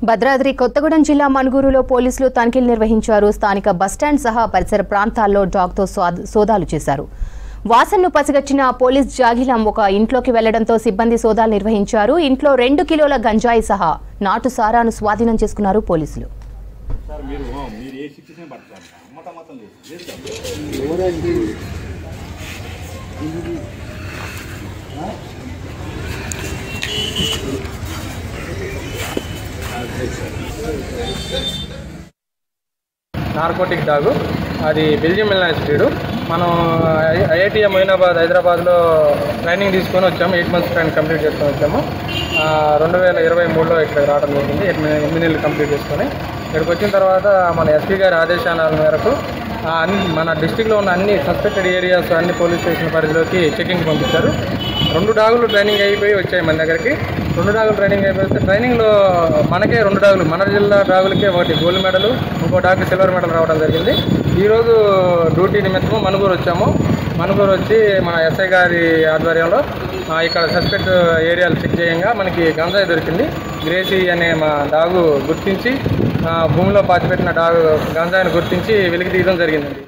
భద్రాద్రి కొత్తగూడెం జిల్లా మనుగూరులో పోలీసులు తనిఖీలు నిర్వహించారు. స్థానిక బస్టాండ్ సహా పరిసర ప్రాంతాల్లో డాగ్తో సోదాలు చేశారు. వాసనను పసిగట్టిన పోలీస్ జాగిలం ఒక ఇంట్లోకి వెళ్లడంతో సిబ్బంది సోదాలు నిర్వహించారు. ఇంట్లో 2 కిలోల గంజాయి సహా నాటు సారాను స్వాధీనం చేసుకున్నారు పోలీసులు. నార్కోటిక్ డాగు, అది బెల్జియం మిల్నాయిస్ బ్రీడ్. మనం ఐఐటి మొయినాబాద్ హైదరాబాద్లో ట్రైనింగ్ తీసుకొని వచ్చాము. 8 months ట్రైనింగ్ కంప్లీట్ చేసుకొని వచ్చాము. 2023లో ఇక్కడ రావడం జరిగింది. 8 నెలలు కంప్లీట్ చేసుకొని ఇక్కడికి వచ్చిన తర్వాత మన ఎస్పీ గారి ఆదేశాల మేరకు మన డిస్టిక్లో ఉన్న అన్ని సస్పెక్టెడ్ ఏరియాస్ అన్ని పోలీస్ స్టేషన్ పరిధిలోకి చెకింగ్ పంపించారు. 2 డాగులు ట్రైనింగ్ అయిపోయి వచ్చాయి మన దగ్గరికి. 2 డాగులు ట్రైనింగ్ అయిపోతే ట్రైనింగ్లో మనకే 2 డాగులు, మన జిల్లా డాగులకే ఒకటి గోల్డ్ మెడల్, ఇంకో డాగుకి సిల్వర్ మెడల్ రావడం జరిగింది. ఈరోజు డ్యూటీ నిమిత్తము మనుగూరు వచ్చాము. మనుగూరు వచ్చి మన ఎస్ఐ గారి ఆధ్వర్యంలో ఇక్కడ సస్పెక్ట్ ఏరియాలు చెక్ చేయంగా మనకి గంజాయి దొరికింది. గ్రేసీ అనే మా డాగు గుర్తించి భూమిలో పాతిపెట్టిన డాగు గంజాయిని గుర్తించి వెలికి తీయడం జరిగిందండి.